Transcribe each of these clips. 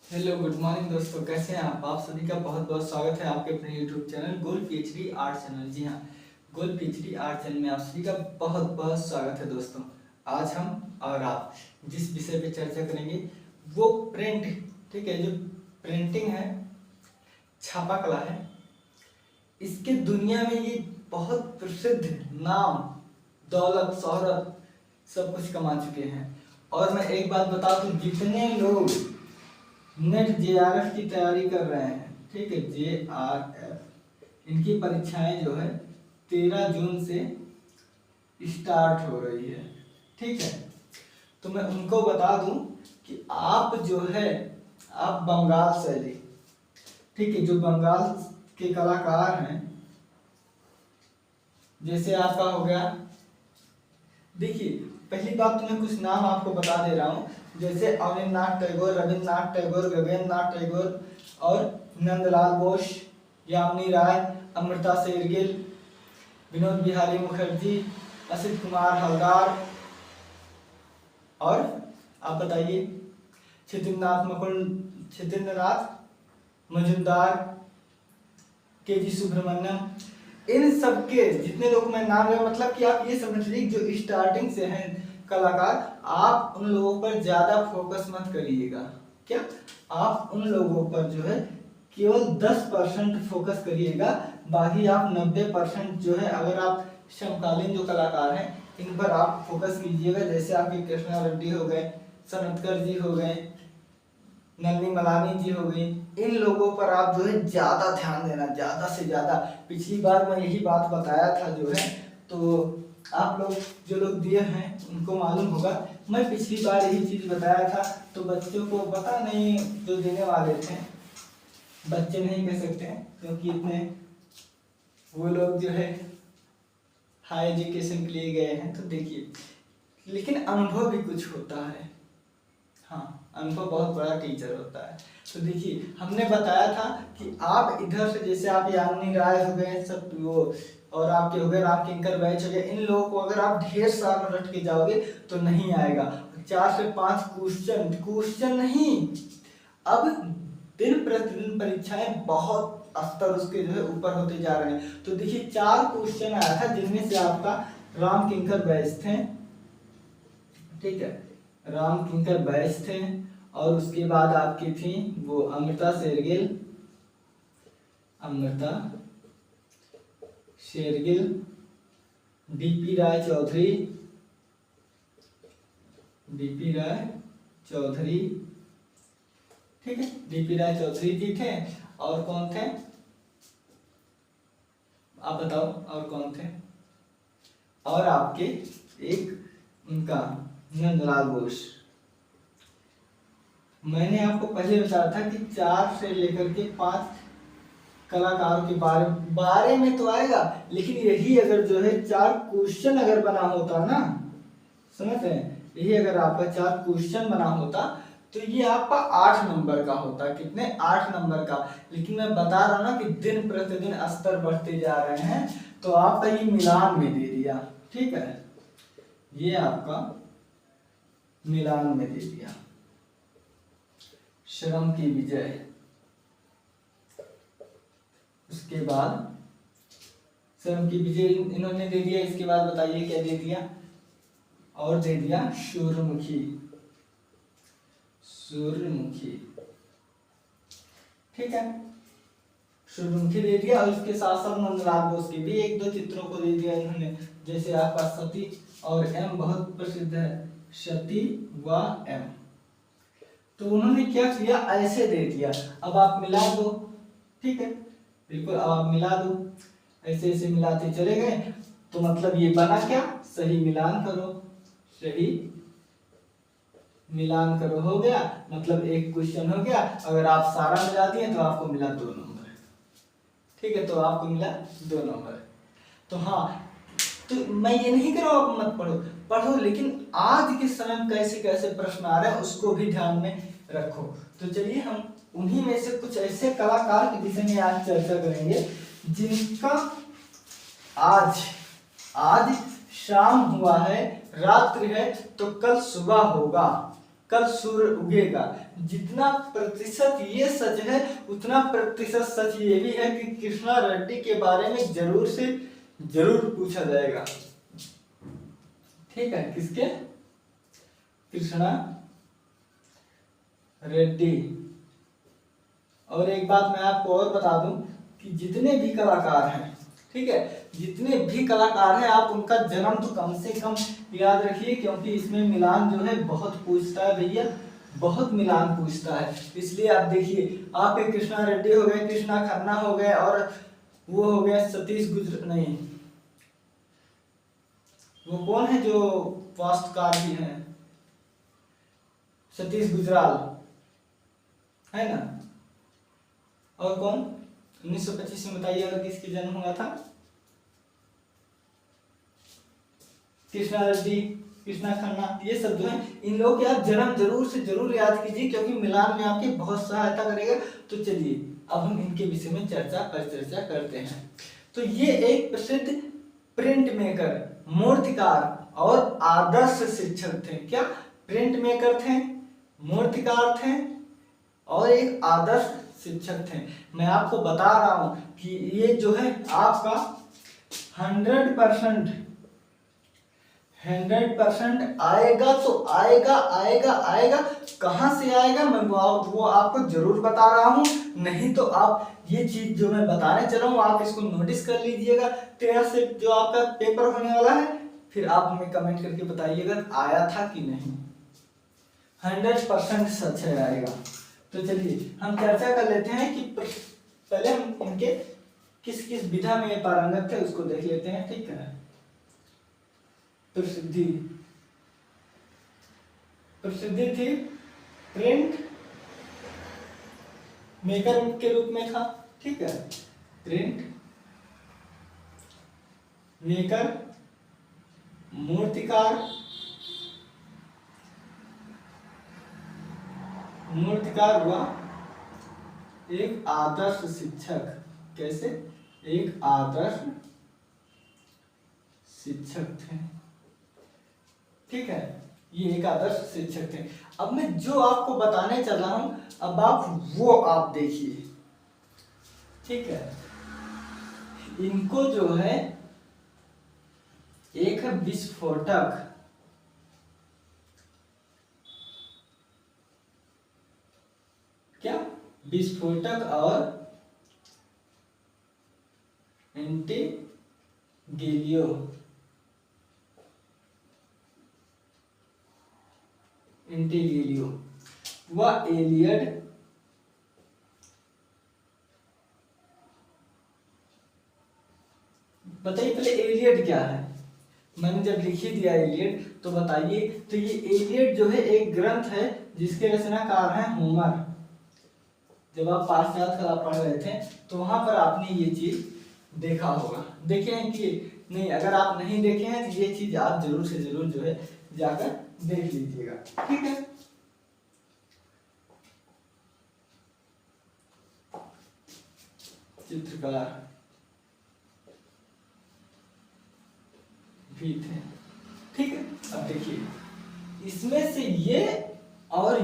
Hello good morning दोस्तों, कैसे हैं आप सभी का बहुत बहुत स्वागत है आपके अपने YouTube channel gold PhD art channel. जी हाँ, गोल्ड पीएचडी आर्ट चैनल में आप सभी का बहुत बहुत स्वागत है दोस्तों। आज हम और आप जिस विषय पे चर्चा करेंगे वो प्रिंट, ठीक है, जो प्रिंटिंग है, छापा कला है, इसके दुनिया में ये बहुत प्रसिद्ध नाम, दौलत, शोहरत सब कुछ कमा चुके हैं। और मैं एक बात बता दूं, जितने लोग नेट जेआरएफ की तैयारी कर रहे हैं, ठीक है, जेआरएफ, इनकी परीक्षाएं जो है 13 जून से स्टार्ट हो रही है, ठीक है। तो मैं उनको बता दूं कि आप जो है, आप बंगाल शैली, ठीक है, जो बंगाल के कलाकार हैं, जैसे आपका हो गया, देखिए पहली बात तो मैं कुछ नाम आपको बता दे रहा हूँ, जैसे अवनींद्रनाथ टैगोर, रविंद्रनाथ टैगोर, गगनेंद्रनाथ टैगोर और नंदलाल बोस, यामिनी राय, अमृता शेरगिल, विनोद बिहारी मुखर्जी, असित कुमार हलदार, और आप बताइए छितेंद्रनाथ मजुमदार, के जी सुब्रमण्यम, इन सबके जितने लोग मैं नाम लिया, मतलब कि आप ये समझ लीजिए जो स्टार्टिंग से हैं कलाकार, आप उन लोगों पर ज्यादा फोकस मत करिएगा। क्या आप उन लोगों पर जो है केवल 10% फोकस करिएगा, बाकी आप 90% जो है, अगर आप समकालीन जो कलाकार हैं इन पर आप फोकस कीजिएगा। जैसे आपके कृष्णा रेड्डी हो गए, सनतकर जी हो गए, नलिनी मलानी जी हो गई, इन लोगों पर आप जो है ज्यादा ध्यान देना, ज्यादा से ज्यादा। पिछली बार मैं यही बात बताया था जो है, तो आप लोग जो लोग दिए हैं उनको मालूम होगा, मैं पिछली बार यही चीज बताया था, तो बच्चों को पता नहीं, जो देने वाले थे, बच्चे नहीं कह सकते क्योंकि इतने वो लोग जो है हाई एजुकेशन के लिए गए हैं। तो देखिए, लेकिन अनुभव भी कुछ होता है, हाँ, अनुभव बहुत बड़ा टीचर होता है। तो देखिए, हमने बताया था कि आप इधर से, जैसे आप यामिनी राय हो गए सब वो, और आपके हो गए रामकिंकर बैच हो गए, इन लोगों को अगर आप ढेर साल रट के जाओगे तो नहीं आएगा। 4 से 5 क्वेश्चन नहीं, अब दिन प्रतिदिन परीक्षाएं बहुत स्तर उसके जो है ऊपर होते जा रहे हैं। तो देखिए 4 क्वेश्चन आया था, जिनमें से आपका रामकिंकर बैच थे, ठीक है, रामकिंकर बैच थे, और उसके बाद आपकी थी वो अमृता शेरगिल, डीपी राय चौधरी, ठीक है, डीपी राय चौधरी जी थे। और कौन थे आप बताओ, और कौन थे? और आपके एक उनका नंदलाल बोस। मैंने आपको पहले बताया था कि 4 से लेकर के 5 कलाकारों के बारे में तो आएगा, लेकिन यही अगर जो है 4 क्वेश्चन अगर बना होता ना, समझ रहे हैं, यही अगर आपका 4 क्वेश्चन बना होता तो ये आपका 8 नंबर का होता। कितने? 8 नंबर का। लेकिन मैं बता रहा हूं ना कि दिन प्रतिदिन स्तर बढ़ते जा रहे हैं, तो आपका ये मिलान में दे दिया, ठीक है, ये आपका मिलान में दे दिया। श्रम की विजय, उसके बाद श्रम की विजय इन्होंने दे दिया। इसके बाद बताइए क्या दे दिया? और दे दिया सूर्यमुखी, ठीक है, सूर्यमुखी दे दिया। और उसके साथ साथ नंदलाल बोस के भी 1-2 चित्रों को दे दिया इन्होंने, जैसे आपका सती और एम बहुत प्रसिद्ध है, सती व एम। तो उन्होंने क्या किया, ऐसे दे दिया। अब आप मिला दो, ठीक है, बिल्कुल, अब आप मिला दो, ऐसे ऐसे मिलाते चले गए, तो मतलब ये बना क्या, सही मिलान करो, सही मिलान करो, हो गया, मतलब एक क्वेश्चन हो गया। अगर आप सारा मिला दिए तो आपको मिला 2 नंबर, ठीक है, तो आपको मिला 2 नंबर। तो हाँ, तो मैं ये नहीं कह रहा हूं आप मत पढ़ो, लेकिन आज के समय कैसे कैसे प्रश्न आ रहे हैं उसको भी ध्यान में रखो। तो चलिए हम उन्हीं में से कुछ ऐसे कलाकार के विषय में आज चर्चा करेंगे जिनका आज शाम हुआ है, रात्रि है, तो कल सुबह होगा, कल सूर्य उगेगा। जितना प्रतिशत ये सच है उतना प्रतिशत सच ये भी है कि कृष्णा रेड्डी के बारे में जरूर से जरूर पूछा जाएगा। ठीक है, किसके? कृष्णा रेड्डी। और एक बात मैं आपको और बता दूं कि जितने भी कलाकार हैं, ठीक है, जितने भी कलाकार हैं आप उनका जन्म तो कम से कम याद रखिए, क्योंकि इसमें मिलान जो है बहुत पूछता है भैया, बहुत मिलान पूछता है। इसलिए आप देखिए, आपके कृष्णा रेड्डी हो गए, कृष्णा खन्ना हो गए, और वो हो गया सतीश नहीं, वो कौन है जो वास्तुकार भी हैं, सतीश गुजराल है ना। और कौन 1925 में बताइए अगर किसकी जन्म हुआ था? कृष्णा रेड्डी, कृष्णा खन्ना, ये सब जो है इन लोगों के आप जन्म जरूर से जरूर याद कीजिए, क्योंकि मिलान में आपकी बहुत सहायता करेगा। तो चलिए अब हम इनके विषय में चर्चा करते हैं। तो ये एक प्रसिद्ध प्रिंट मेकर, मूर्तिकार और आदर्श शिक्षक थे। क्या? प्रिंट मेकर थे, मूर्तिकार थे और एक आदर्श शिक्षक थे। मैं आपको बता रहा हूं कि ये जो है आपका 100% आएगा तो आएगा। कहां से आएगा मैं वो आपको जरूर बता रहा हूं। नहीं तो आप ये चीज जो मैं बताने चल रहा हूं आप इसको नोटिस कर लीजिएगा। 13 से जो आपका पेपर होने वाला है, फिर आप हमें कमेंट करके बताइएगा आया था कि नहीं। 100% सच है, आएगा। तो चलिए हम चर्चा कर लेते हैं कि पहले हम इनके किस किस विधा में पारंगत थे उसको देख लेते हैं। ठीक है, प्रसिद्धि थी प्रिंट मेकर के रूप में था। ठीक है, प्रिंट मेकर, मूर्तिकार हुआ, एक आदर्श शिक्षक। कैसे? एक आदर्श शिक्षक थे। ठीक है, ये एक आदर्श शिक्षक थे। अब मैं जो आपको बताने चल रहा हूं अब आप देखिए। ठीक है, इनको जो है एक है विस्फोटक, क्या? विस्फोटक और एंटीगेलियो। व एलियड बताइए पहले एलियड क्या है? मैंने जब लिख ही दिया एलियड तो बताइए। तो ये एलियड जो है एक ग्रंथ है जिसके रचनाकार हैं होमर। जब आप पाश्चात्य कला पढ़ रहे थे तो वहां पर आपने ये चीज देखा होगा। देखे हैं कि नहीं? अगर आप नहीं देखे हैं तो ये चीज आप जरूर से जरूर जो है जाकर देख लीजिएगा। ठीक है, चित्रकार भी थे। ठीक है, अब देखिए इसमें से ये और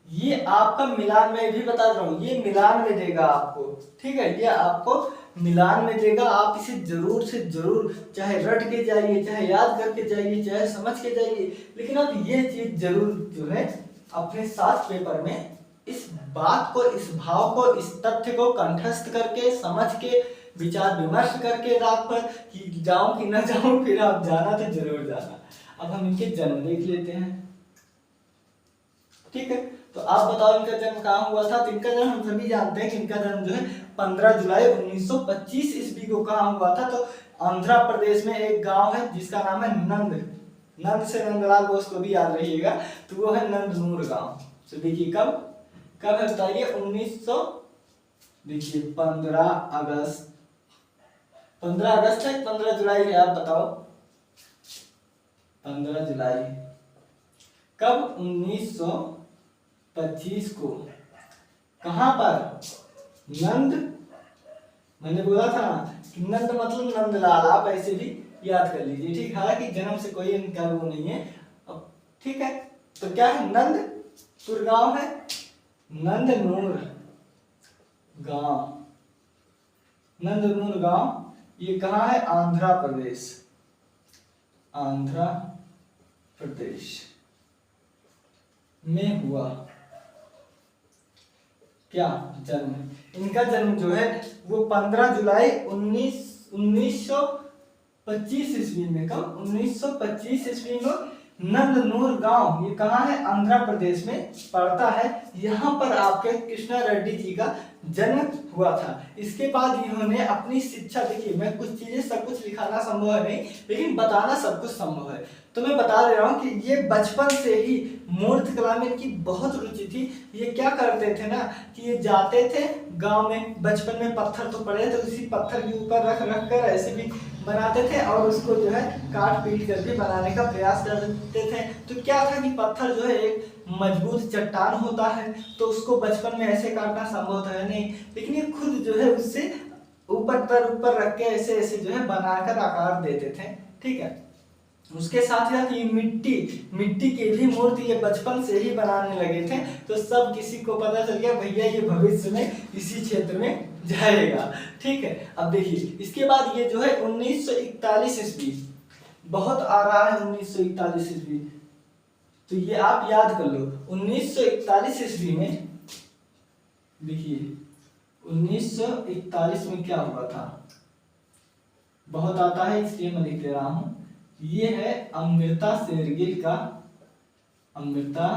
ये आपका मिलान में भी बता रहा हूं, ये मिलान में देगा आपको। ठीक है, ये आपको मिलान में देगा। आप इसे जरूर से जरूर चाहे रट के जाइए, चाहे याद करके जाइए, चाहे समझ के जाइए, लेकिन आप ये चीज जरूर जो है अपने साथ पेपर में इस बात को, इस भाव को, इस तथ्य को कंठस्थ करके, समझ के, विचार विमर्श करके रात पर कि जाऊं कि न जाऊं, फिर आप जाना तो जरूर जाना। अब हम इनके जन्म देख लेते हैं। ठीक है, तो आप बताओ इनका जन्म कहाँ हुआ था? तो इनका जन्म हम सभी जानते हैं कि इनका जन्म जो है 15 जुलाई 1925 ईस्वी को कहाँ हुआ था? तो आंध्र प्रदेश में एक गांव है जिसका नाम है नंद से नंदलाल बोस को भी याद रहिएगा। तो वो है नंदनूर गांव। तो देखिए कब है बताइए? 1900 देखिए 15 अगस्त है, 15 जुलाई है, आप बताओ। 15 जुलाई कब? 1925 को। कहां पर? नंद, मैंने बोला था कि नंद मतलब नंदलाल, आप ऐसे भी याद कर लीजिए। ठीक, हालांकि जन्म से कोई इनका वो नहीं है। अब ठीक है, तो क्या है, नंदपुर गांव है, नंदनूर गांव, नंदनूर गांव ये कहाँ है, आंध्र प्रदेश, आंध्र प्रदेश में हुआ क्या, जन्म। इनका जन्म जो है वो 15 जुलाई 1925 ईस्वी में, कब, 1925 ईस्वी में नंदनूर गांव, ये कहाँ है, आंध्र प्रदेश में पड़ता है। यहाँ पर आपके कृष्णा रेड्डी जी का जन्म हुआ था। इसके बाद इन्होंने अपनी शिक्षा, देखिए मैं कुछ चीजें सब कुछ लिखाना संभव है नहीं, लेकिन बताना सब कुछ संभव है। तो मैं बता दे रहा हूँ कि ये बचपन से ही मूर्ति कला में इनकी बहुत रुचि थी। ये क्या करते थे ना कि ये जाते थे गांव में, बचपन में पत्थर तो पड़े तो उसी पत्थर के ऊपर रख रख कर ऐसे भी बनाते थे और उसको जो है काट पीट कर भी बनाने का प्रयास करते थे। तो क्या था कि पत्थर जो है एक मजबूत चट्टान होता है, तो उसको बचपन में ऐसे काटना संभव है नहीं, लेकिन ये खुद जो है उससे ऊपर रख के ऐसे ऐसे जो है बनाकर आकार देते थे। ठीक है, उसके साथ ही ये मिट्टी की भी मूर्ति ये बचपन से ही बनाने लगे थे। तो सब किसी को पता चल गया भैया ये भविष्य में इसी क्षेत्र में जाएगा। ठीक है, अब देखिए इसके बाद ये जो है 1941 ईस्वी, बहुत आ रहा है 1941 ईस्वी, तो ये आप याद कर लो। 1941 ईस्वी में देखिए 1941 में क्या हुआ था, बहुत आता है इसलिए मैं लिख ले रहा हूं। ये है अमृता शेरगिल का, अमृता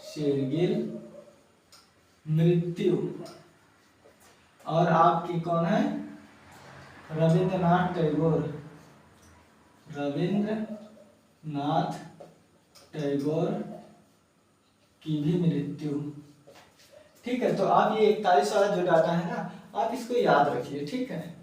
शेरगिल मृत्यु, और आपकी कौन है, रविंद्रनाथ टैगोर, रविंद्रनाथ टैगोर की भी मृत्यु। ठीक है, तो आप ये 41 वाला जो डाटा है ना आप इसको याद रखिए। ठीक है,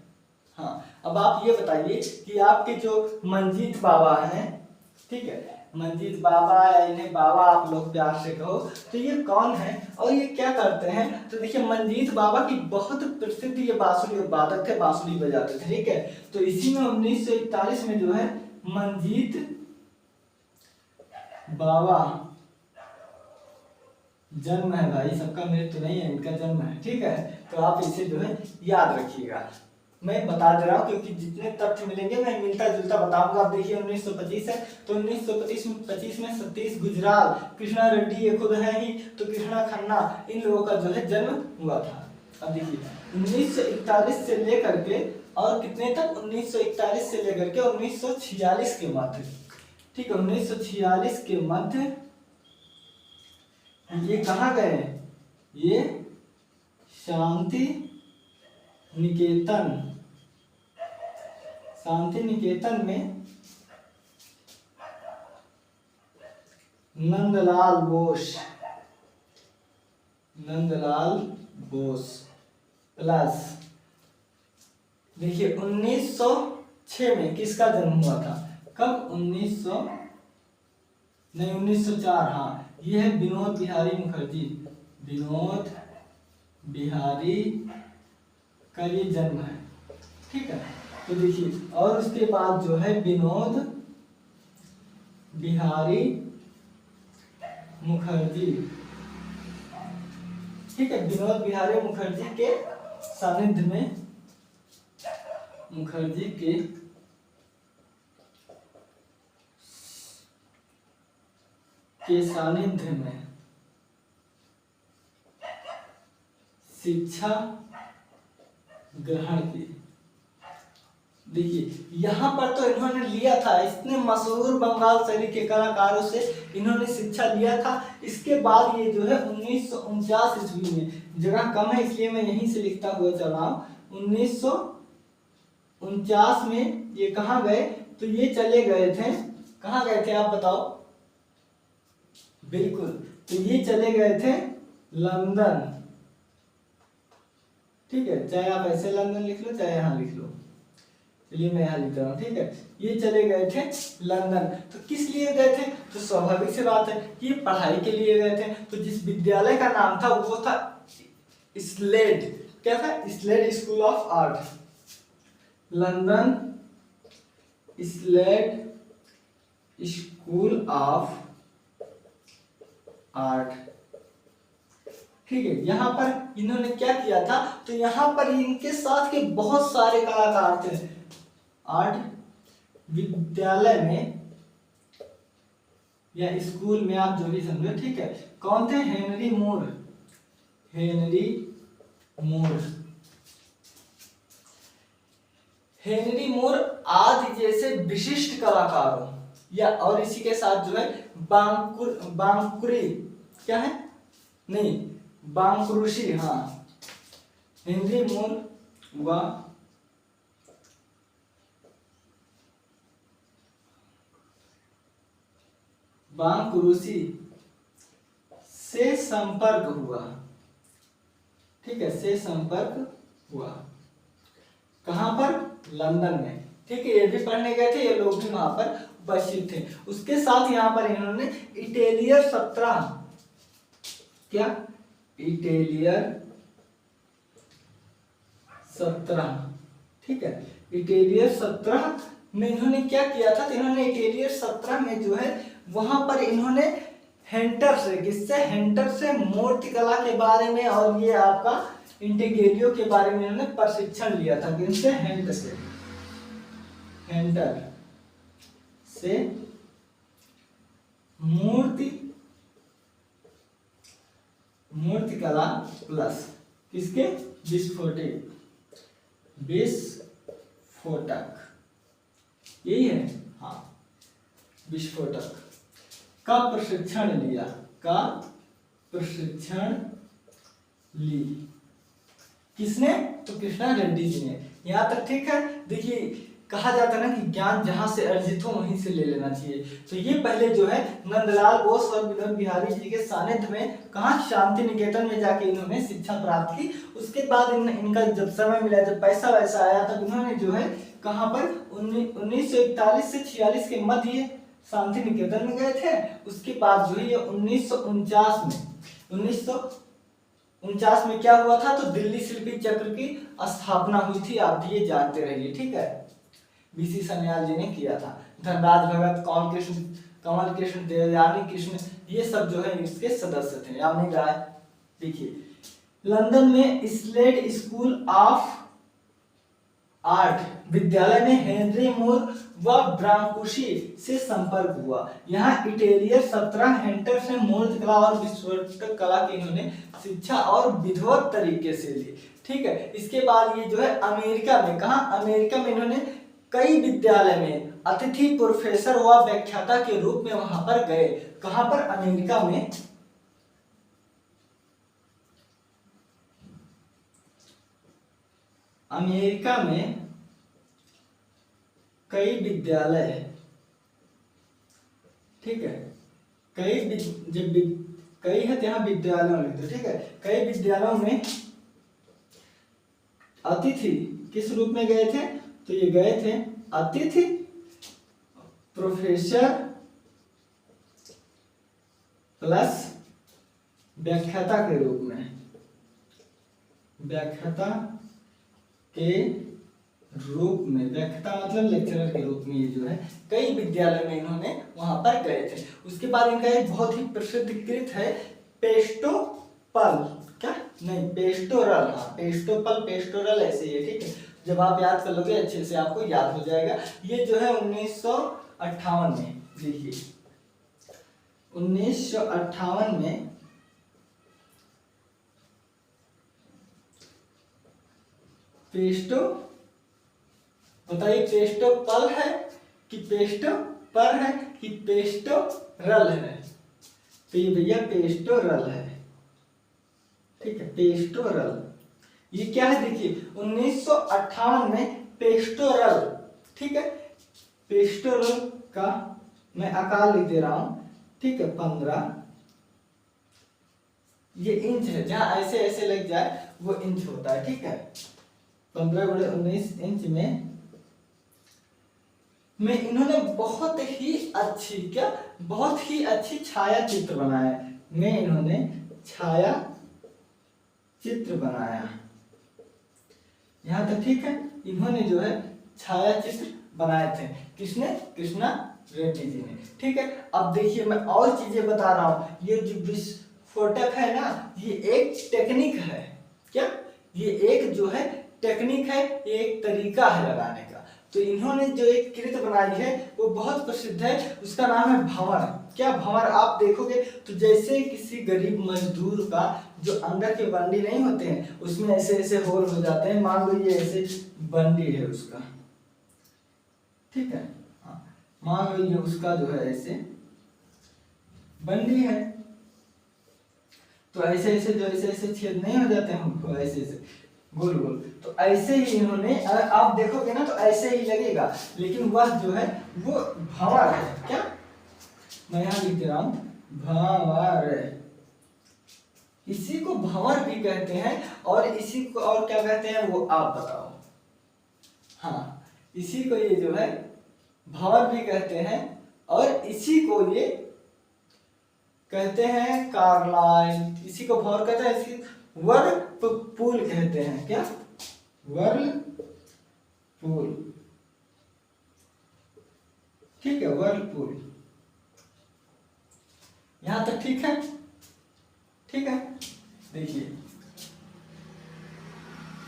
हाँ अब आप ये बताइए कि आपके जो मंजीत बाबा हैं, ठीक है, मंजीत बाबा या इन्हें बाबा आप लोग प्यार से कहो, तो ये कौन है और ये क्या करते हैं। तो देखिए मंजीत बाबा की बहुत प्रसिद्ध ये बांसुरी वादक थे, बांसुरी बजाते थे। ठीक है, तो इसी में 1941 में जो है मंजीत बाबा जन्म है, भाई सबका मृत्यु नहीं है, इनका जन्म है। ठीक है, तो आप इसे जो है याद रखिएगा। मैं बता दे रहा हूँ क्योंकि जितने तथ्य मिलेंगे मैं मिलता जुलता बताऊंगा। आप देखिए 1925 है, तो 1925 में सतीश गुजराल, कृष्णा रेड्डी ये खुद है ही, तो कृष्णा खन्ना, इन लोगों का जो है जन्म हुआ था। अब देखिए 1941 से लेकर के और कितने तक, 1941 से लेकर के 1946 के मध्य। ठीक है, 1946 के मध्य ये कहाँ गए, ये शांति निकेतन, शांति निकेतन में नंदलाल बोस, नंदलाल बोस प्लस, देखिए 1906 में किसका जन्म हुआ था, कब, 1904, हाँ ये है विनोद बिहारी मुखर्जी, विनोद बिहारी का ये जन्म है। ठीक है, तो देखिए और उसके बाद जो है विनोद बिहारी मुखर्जी, ठीक है, विनोद बिहारी मुखर्जी के सानिध्य में, मुखर्जी के सानिध्य में शिक्षा ग्रहण की। देखिए यहाँ पर तो इन्होंने लिया था, इतने मशहूर बंगाल शैली के कलाकारों से इन्होंने शिक्षा लिया था। इसके बाद ये जो है 1949 ईस्वी में, जगह कम है इसलिए मैं यहीं से लिखता हुआ चला हूँ, 1949 में ये कहाँ गए, तो ये चले गए थे, कहाँ गए थे आप बताओ, बिल्कुल, तो ये चले गए थे लंदन। ठीक है, चाहे आप ऐसे लंदन लिख लो चाहे यहाँ लिख लो, चलिए मैं यहाँ लिख रहा हूँ। ठीक है, ये चले गए थे लंदन, तो किस लिए गए थे, तो स्वाभाविक सी बात है कि ये पढ़ाई के लिए गए थे। तो जिस विद्यालय का नाम था वो था स्लेड, क्या था, Slade school of art, London Slade school of art. ठीक है, यहाँ पर इन्होंने क्या किया था, तो यहाँ पर इनके साथ के बहुत सारे कलाकार थे। आर्ट विद्यालय में या स्कूल में, आप जो भी समझो, ठीक है। कौन थे? हेनरी मूर। हेनरी मूर, हेनरी मूर आदि जैसे विशिष्ट कलाकारों या, और इसी के साथ जो है बांकुरी, क्या है, नहीं, बांकुरुशी, हाँ, हेनरी मूर व बांकुरुशी से संपर्क हुआ। ठीक है, से संपर्क हुआ। कहां पर? लंदन में। ठीक है, ये भी पढ़ने गए थे, ये लोग भी वहां पर उपस्थित थे। उसके साथ यहाँ पर इन्होंने इटेलियर 17, क्या, इटेलियर 17, ठीक है, इटेलियर 17 में इन्होंने क्या किया था, तो इन्होंने इटेलियर 17 में जो है वहां पर इन्होंने हेंटर से, किससे? हेंटर से मूर्तिकला के बारे में और ये आपका इंटीग्रेलियो के बारे में इन्होंने प्रशिक्षण लिया था। किससे? हेंटर से। हेंटर से मूर्तिकला प्लस किसके? विस्फोटक, यही है, हाँ, विस्फोटक का प्रशिक्षण लिया, का प्रशिक्षण ली। किसने? तो कृष्णा रेड्डी जी ने। यहाँ तक ठीक है। देखिए, कहा जाता है ना कि ज्ञान जहां से अर्जित हो वहीं से ले लेना चाहिए। तो ये पहले जो है नंदलाल बोस और विनोद बिहारी जी के सानिध्य में, कहा, शांति निकेतन में जाके इन्होंने शिक्षा प्राप्त की। उसके बाद इनका जब समय मिला, जब पैसा वैसा आया, तब इन्होंने जो है कहाँ पर 1941 से 46 के मध्य शांति निकेतन में गए थे। उसके बाद जो है ये 1949 में क्या हुआ था, तो दिल्ली शिल्पी चक्र की स्थापना हुई थी। आप ये जानते रहिए, ठीक है। बीसी सन्याल जी ने किया था। धनराज भगत, कमल कृष्ण, देवयानी कृष्ण, ये सब जो है इसके सदस्य थे। याद नहीं रहा है? देखिए, लंदन में स्लेड स्कूल ऑफ आर्ट विद्यालय में हेनरी मूर व ब्रांकुशी से संपर्क हुआ। यहाँ इटेलियर 17 हेंटर से मूर्तिकला और विस्फोटक कला की इन्होंने शिक्षा और विधिवत तरीके से ली। ठीक है, इसके बाद ये जो है अमेरिका में, कहा, अमेरिका में इन्होंने कई विद्यालय में अतिथि प्रोफेसर व व्याख्याता के रूप में वहां पर गए। कहां पर? अमेरिका में। अमेरिका में कई विद्यालय, ठीक है, कई है, यहाँ विद्यालयों लिख दो, ठीक है। कई विद्यालयों में अतिथि किस रूप में गए थे, तो ये गए थे अतिथि प्रोफेसर प्लस व्याख्याता के रूप में, व्याख्याता के रूप में, व्याख्याता मतलब लेक्चरर के रूप में ये जो है कई विद्यालय में इन्होंने वहां पर गए थे। उसके बाद इनका एक बहुत ही प्रसिद्ध कृत है पेस्टोपल, क्या, नहीं, पेस्टोरल, हाँ, पेस्टोपल, पेस्टोरल, ऐसे ही है, ठीक है। जब आप याद कर लोगे अच्छे से आपको याद हो जाएगा। ये जो है 1958 में, देखिए 1958 में पेस्टो, बताइए पेस्टोपल है कि पेस्टोपर है कि पेस्टोरल है, तो ये भैया पेस्टोरल है, ठीक है, पेस्टोरल। ये क्या है, देखिए 1958 में पेस्टोरल, ठीक है, पेस्टोरल का मैं आकार लिख दे रहा हूं, ठीक है, 15, ये इंच है, जहां ऐसे ऐसे लग जाए वो इंच होता है, ठीक है। 15 × 19 इंच में इन्होंने बहुत ही अच्छी, क्या, बहुत ही अच्छी छाया चित्र बनाया, में इन्होंने छाया चित्र बनाया। यहां तक ठीक है। इन्होंने जो है छाया चित्र बनाए थे, किसने? कृष्णा रेड्डी जी ने। ठीक है, अब देखिए मैं और चीजें बता रहा हूँ। ये जो विस्फोटक है ना, ये एक टेक्निक है। क्या? ये एक जो है टेक्निक है, ये एक तरीका है लगाने का। तो इन्होंने जो एक कृत बनाई है वो बहुत प्रसिद्ध है, उसका नाम है भंवर। क्या भंवर? आप देखोगे तो जैसे किसी गरीब मजदूर का जो अंदर के बंडी नहीं होते हैं उसमें ऐसे ऐसे होल हो जाते हैं, मान लो ये ऐसे बंडी है उसका, ठीक है, हाँ, मान लो ये उसका जो है ऐसे बंडी है, तो ऐसे ऐसे जो ऐसे ऐसे छेद नहीं हो जाते हैं ऐसे ऐसे गोल गोल, तो ऐसे ही इन्होंने, आप देखोगे ना तो ऐसे ही लगेगा, लेकिन वह जो है वो भंवर है। क्या? मैं यहाँ लिख दे रहा हूं भंवर। इसी को भंवर भी कहते हैं, और इसी को और क्या कहते हैं वो आप बताओ। हाँ, इसी को ये जो है भंवर भी कहते हैं, और इसी को ये कहते हैं कार्लाइल। इसी को भंवर कहते हैं, इसी व्हर्लपूल कहते हैं। क्या? व्हर्लपूल। ठीक है, व्हर्लपूल। यहां तक ठीक है? ठीक है, देखिए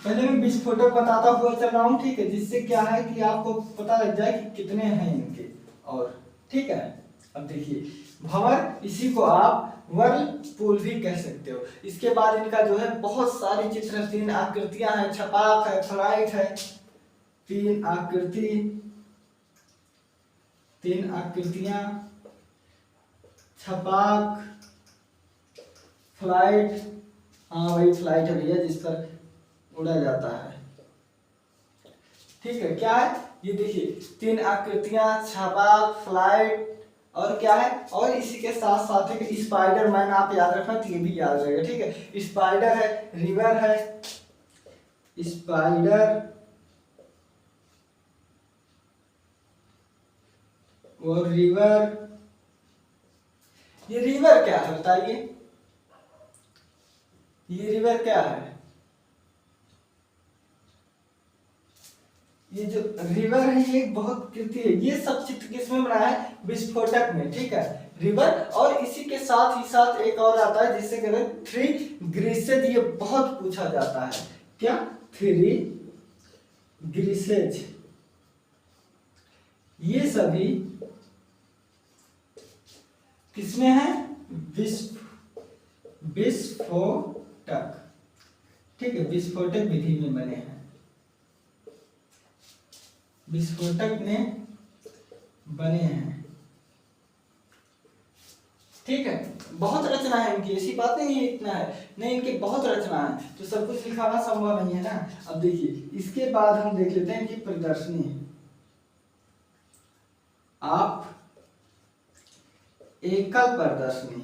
पहले मैं विस्फोटक बताता हुआ चल रहा हूं, ठीक है, जिससे क्या है कि आपको पता लग जाए कि कितने हैं इनके। और ठीक है, अब देखिए भंवर, इसी को आप व्हर्लपूल भी कह सकते हो। इसके बाद इनका जो है बहुत सारी चित्र, 3 आकृतियां हैं, छपाक है, फ्लाइट है, 3 आकृतियां, छपाक, फ्लाइट। हाँ वही फ्लाइट है भैया, जिस पर उड़ा जाता है। ठीक है, क्या है ये देखिए, 3 आकृतियां, छपाक, फ्लाइट, और क्या है, और इसी के साथ साथ एक स्पाइडर मैन आप याद रखना, तो ये भी याद रहेगा। ठीक है, स्पाइडर है, रिवर है, स्पाइडर और रिवर। ये रिवर क्या है बताइए? ये रिवर क्या है? ये जो रिवर है ये बहुत कृति है। ये सब चित्र किसमें बनाया है? विस्फोटक में। ठीक है, रिवर, और इसी के साथ ही साथ एक और आता है जिससे कहते हैं 3 ग्रीसेज। ये बहुत पूछा जाता है। क्या? 3 ग्रीसेज। ये सभी किसमें है? विस्फोटक। ठीक है, विस्फोटक विधि में बने हैं, विस्फोटक में बने हैं। ठीक है, बहुत रचना है इनकी, ऐसी बात नहीं है इतना है, नहीं, इनकी बहुत रचना है, तो सब कुछ लिखाना संभव नहीं है ना। अब देखिए इसके बाद हम देख लेते हैं इनकी प्रदर्शनी। आप एकल प्रदर्शनी।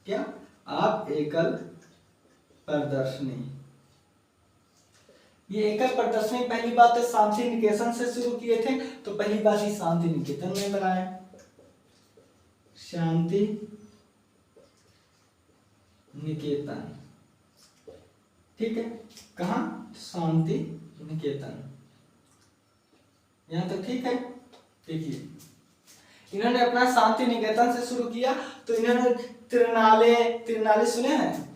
क्या? आप एकल प्रदर्शनी। ये एकल प्रदर्शनी पहली बात तो शांति निकेतन से शुरू किए थे, तो पहली बात ही शांति निकेतन में बनाया, शांति निकेतन। ठीक है, कहाँ? शांति निकेतन। यहां तक ठीक है? देखिए इन्होंने अपना शांति निकेतन से शुरू किया, तो इन्होंने त्रिनाले सुने हैं?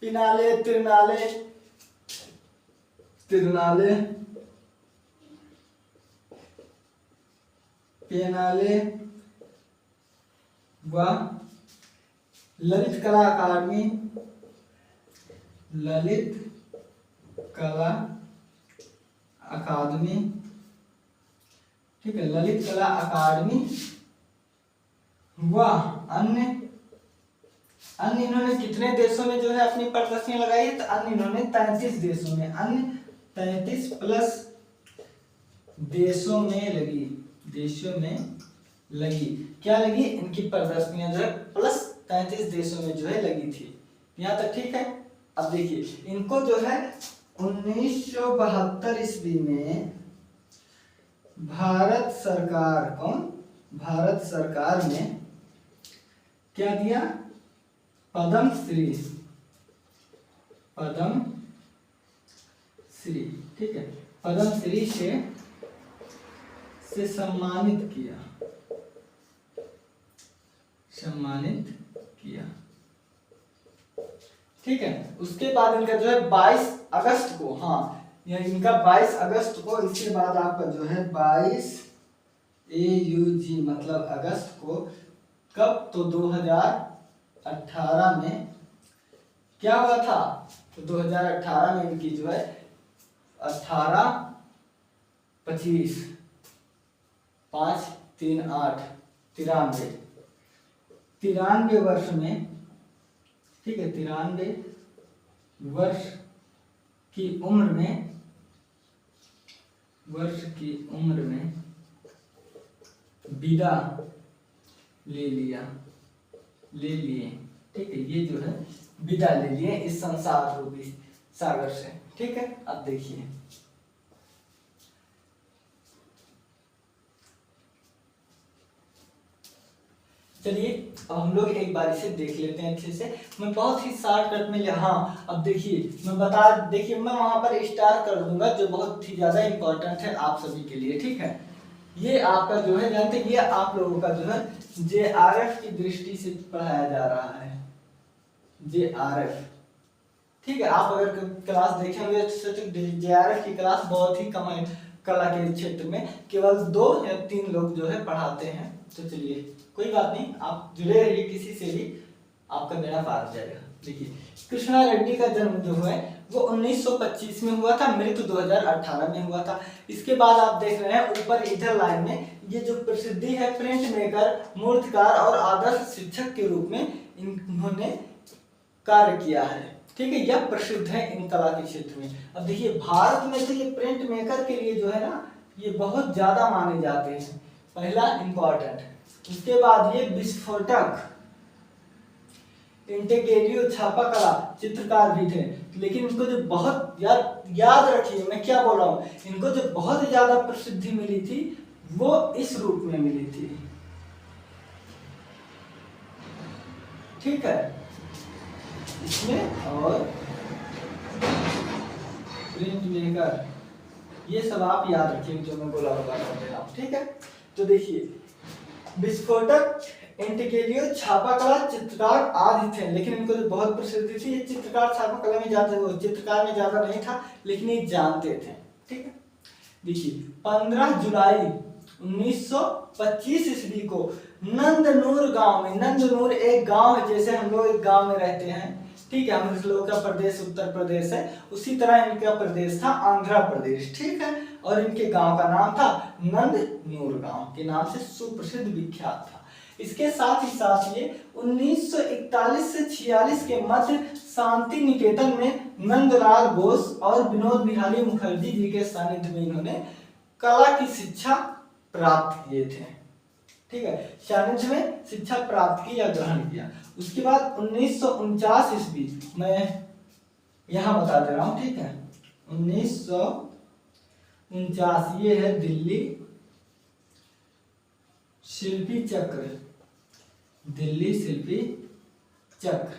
पिनाले, त्रिनाले, पेनाले व ललित कला अकादमी, ठीक है, ललित कला अकादमी व अन्य इन्होंने कितने देशों में जो है अपनी प्रदर्शनी लगाई है? तो अन्य इन्होंने 33 देशों में, अन्य 33 प्लस देशों में लगी। क्या लगी? इनकी प्रदर्शनियां जो है प्लस 33 देशों में जो है लगी थी। यहाँ तक ठीक है? अब देखिए इनको जो है 1972 ईस्वी में भारत सरकार ने क्या दिया? पद्मश्री। ठीक है, पद्मश्री से सम्मानित किया। सम्मानित किया। ठीक है, उसके बाद इनका जो है 22 अगस्त को, हाँ यह इनका 22 अगस्त को, इसके बाद आपका जो है 22 AUG मतलब अगस्त को, कब, तो 2018 में क्या हुआ था, तो 2018 में इनकी जो है 18/25 5-3-8 93 वर्ष में, ठीक है, 93 वर्ष की उम्र में विदा ले लिए, ठीक है, ये जो है विदा ले लिए इस संसार रूपी सागर से। ठीक है, अब देखिए चलिए अब हम लोग एक बार इसे देख लेते हैं अच्छे से। मैं बहुत ही शॉर्टकट में हाँ अब देखिए मैं वहां पर स्टार कर दूंगा जो बहुत ही ज्यादा इंपॉर्टेंट है आप सभी के लिए। ठीक है, ये आपका जो है जानते हैं, ये आप लोगों का जो है JRF की दृष्टि से पढ़ाया जा रहा है, JRF। ठीक है, आप अगर क्लास देखेंगे तो JRF की क्लास बहुत ही कम है, कला के क्षेत्र में केवल 2 या 3 लोग जो है पढ़ाते हैं। तो चलिए कोई बात नहीं, आप जुड़े रहिए, किसी से भी आपका बेड़ा पार हो जाएगा। देखिए कृष्णा रेड्डी का जन्म जो है वो 1925 में हुआ था, मृत्यु 2018 में हुआ था। इसके बाद आप देख रहे हैं ऊपर इधर लाइन में ये जो प्रसिद्धि है, प्रिंट मेकर, मूर्तिकार और आदर्श शिक्षक के रूप में इन्होंने कार्य किया है। ठीक है, यह प्रसिद्ध है इन कला के क्षेत्र में। अब देखिए भारत में तो ये प्रिंट मेकर के लिए जो है ना ये बहुत ज्यादा माने जाते हैं, पहला इंपॉर्टेंट। उसके बाद ये विस्फोटक इंटेग्रेटिव छापा कला चित्रकार भी थे, लेकिन इनको जो बहुत याद रखिए मैं क्या बोल रहा हूँ, इनको जो बहुत ज्यादा प्रसिद्धि मिली थी वो इस रूप में मिली थी। ठीक है, इसमें और प्रिंट मेकर ये सब आप याद रखिए जो मैं बोला होगा कर रहा हूँ। ठीक है, तो देखिए विस्फोटक इंटेग्रेटिव छापा कला चित्रकार आदि थे, लेकिन इनको जो बहुत प्रसिद्धि थी, ये चित्रकार छापा कला में ज्यादा, चित्रकार में ज्यादा नहीं था लेकिन ये जानते थे। ठीक है, देखिए 15 जुलाई 1925 ईस्वी को नंदनूर गांव में, नंदनूर एक गांव है, जैसे हम लोग एक गांव में रहते हैं, ठीक है, हम लोग का प्रदेश उत्तर प्रदेश है, उसी तरह इनका प्रदेश था आंध्र प्रदेश। ठीक है, और इनके गांव का नाम था नंदनूर, गांव के नाम से सुप्रसिद्ध विख्यात था। इसके साथ ही साथ ये 1941 से 46 के मध्य शांति निकेतन में नंदलाल बोस और विनोद बिहारी मुखर्जी जी के सानिध्य में इन्होंने कला की शिक्षा प्राप्त किए थे। ठीक है, सानिध्य में शिक्षा प्राप्त की या ग्रहण किया। उसके बाद 1949 ईस्वी, मैं यहां बता दे रहा हूं, ठीक है, 1949 ये है दिल्ली शिल्पी चक्र, दिल्ली शिल्पी चक्र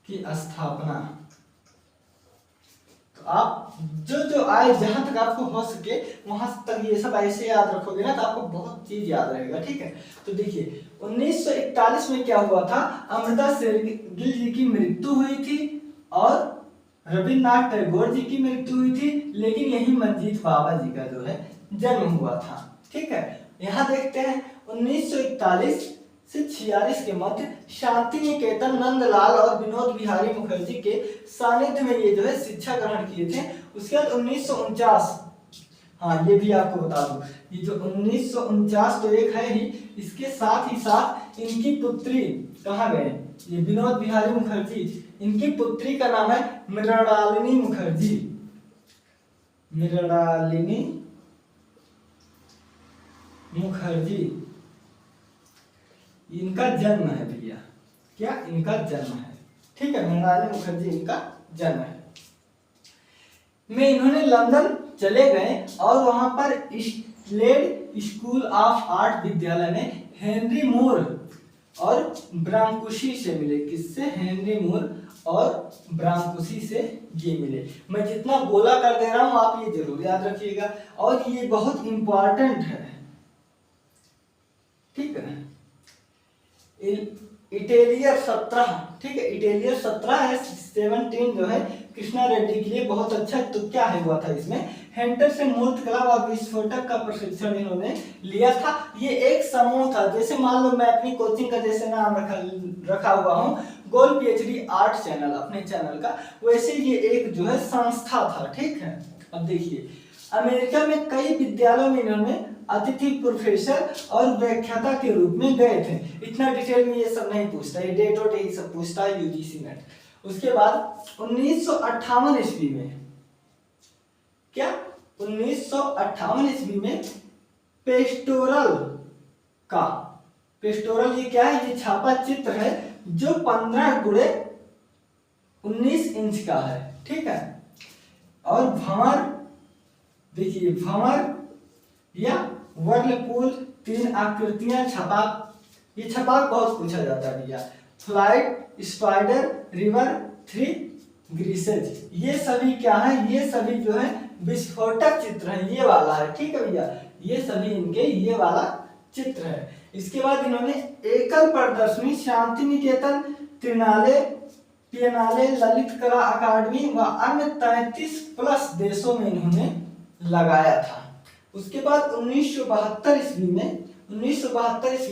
की स्थापना। तो आप जो आए जहां तक आपको हो सके वहां तक ये सब ऐसे याद रखोगे ना तो आपको बहुत चीज याद रहेगा। ठीक है, तो देखिए 1941 में क्या हुआ था, अमृता शेरगिल जी की मृत्यु हुई थी और रविन्द्रनाथ टैगोर जी की मृत्यु हुई थी, लेकिन यही मंजीत बाबा जी का जो है जन्म हुआ था। ठीक है, यहाँ देखते हैं 1941 से 46 के मध्य शांति निकेतन नंदलाल और विनोद बिहारी मुखर्जी के सानिध्य में ये जो है शिक्षा ग्रहण किए थे। उसके बाद 1949, हाँ ये भी आपको बता दूं, ये जो 1949 तो एक है ही, इसके साथ ही साथ इनकी पुत्री कहाँ गए, ये विनोद बिहारी मुखर्जी, इनकी पुत्री का नाम है मृणालिनी मुखर्जी, मृणालिनी मुखर्जी, इनका जन्म है भैया, क्या इनका जन्म है। ठीक है, मृणालिनी मुखर्जी इनका जन्म है। में इन्होंने लंदन चले गए और वहां पर स्लेड स्कूल ऑफ आर्ट विद्यालय में हेनरी मूर और ब्रांकुशी से मिले। किससे, हेनरी मूर और ब्रांकुशी से ये मिले। मैं जितना बोला कर दे रहा हूं आप ये जरूर याद रखिएगा और ये बहुत इंपॉर्टेंट है। ठीक है, इटेलियर 17, ठीक है, इटेलियर 17 है, 17 जो है कृष्णा रेड्डी के लिए बहुत अच्छा। तो क्या है हुआ था इसमें, हेंटर से मूर्तिकला व विस्फोटक का प्रशिक्षण इन्होंने लिया था। ये एक समूह था, जैसे मान लो मैं अपनी कोचिंग का जैसे नाम रखा हुआ हूँ गोल पीएचडी आर्ट चैनल अपने चैनल का, वैसे ये एक जो है संस्था था, ठीक है। अब देखिए अमेरिका में कई विद्यालयों में इन्होंने अतिथि प्रोफेसर और व्याख्याता के रूप में गए थे। इतना डिटेल में ये सब नहीं पूछता, ये डेट और यही सब पूछता है यूजीसी नेट। उसके बाद 1958 ईस्वी में, क्या 1958 ईस्वी में पेस्टोरल का, पेस्टोरल ये क्या है, ये छापा चित्र है जो 15 गुणे 19 इंच का है, ठीक है। और भंवर, देखिए भंवर या वर्लपूल 3 आकृतियां छपाक, ये छपाक बहुत पूछा जाता है भैया। फ्लाइट, स्पाइडर, रिवर, 3 ग्रीसेज, ये सभी क्या है, ये सभी जो है विस्फोटक चित्र है, ये वाला है, ठीक है भैया, ये सभी इनके ये वाला चित्र है। इसके बाद इन्होंने एकल प्रदर्शनी शांति निकेतन, त्रिनाले, पियनाले, ललित कला अकादमी व अन्य 33 प्लस देशों में इन्होंने लगाया था। उसके बाद 1972 ईस्वी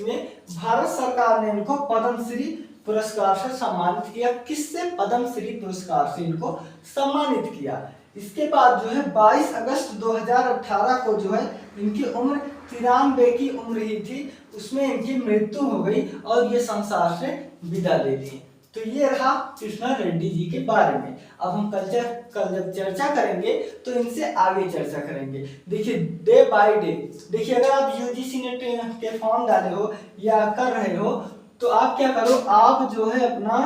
में भारत सरकार ने इनको पद्मश्री पुरस्कार से सम्मानित किया। किससे, पद्मश्री पुरस्कार से इनको सम्मानित किया। इसके बाद जो है 22 अगस्त 2018 को जो है इनकी उम्र 93 की उम्र ही थी, उसमें इनकी मृत्यु हो गई और ये संसार से विदा ले ली। तो ये रहा कृष्णा रेड्डी जी के बारे में। अब हम कल जब चर्चा करेंगे तो इनसे आगे चर्चा करेंगे। देखिए डे बाय डे, देखिए अगर आप यूजीसी नेट के फॉर्म डाले हो या कर रहे हो तो आप क्या करो, आप जो है अपना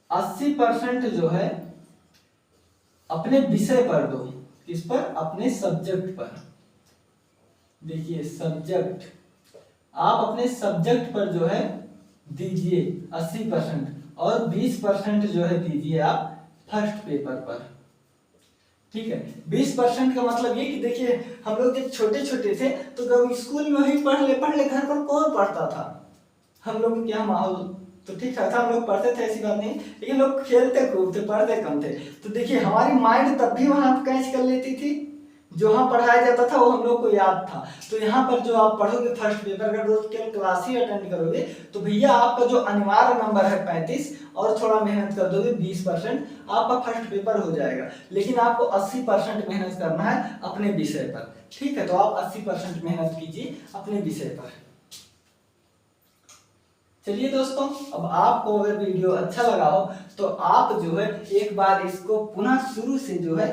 80% जो है अपने विषय पर दो। किस पर, अपने सब्जेक्ट पर। देखिए सब्जेक्ट, आप अपने सब्जेक्ट पर जो है दीजिए 80% और 20% जो है दीजिए आप फर्स्ट पेपर पर, ठीक है। 20% का मतलब ये कि देखिए हम लोग जब छोटे छोटे थे तो जब स्कूल में वही पढ़ ले घर पर कौन पढ़ता था, हम लोग क्या माहौल तो ठीक ठाक था, हम लोग पढ़ते थे ऐसी बात नहीं, लेकिन लोग खेलते खूब थे, पढ़ते कम थे। तो देखिए हमारी माइंड तब भी वहां कैच कर लेती थी, जो वहाँ पढ़ाया जाता था वो हम लोग को याद था। तो यहाँ पर जो आप पढ़ोगे फर्स्ट पेपर का, रोज केवल क्लास ही अटेंड करोगे तो भैया आपका जो अनिवार्य नंबर है 35 और थोड़ा मेहनत कर दोगे 20%, आपका फर्स्ट पेपर हो जाएगा। लेकिन आपको 80% मेहनत करना है अपने विषय पर, ठीक है। तो आप 80% मेहनत कीजिए अपने विषय पर। चलिए दोस्तों, अब आपको अगर वीडियो अच्छा लगा हो तो आप जो है एक बार इसको पुनः शुरू से जो है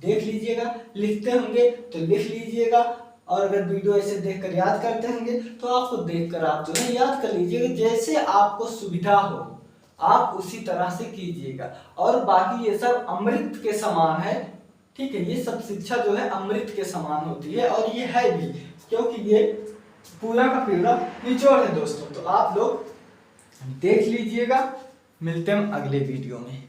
देख लीजिएगा, लिखते होंगे तो लिख लीजिएगा, और अगर वीडियो ऐसे देखकर याद करते होंगे तो आपको देखकर आप जो है याद कर लीजिएगा। जैसे आपको सुविधा हो आप उसी तरह से कीजिएगा। और बाकी ये सब अमृत के समान है, ठीक है। ये सब शिक्षा जो है अमृत के समान होती है, और ये है भी, क्योंकि ये पूरा का पूरा निचोड़ है दोस्तों। तो आप लोग देख लीजिएगा, मिलते हैं अगले वीडियो में।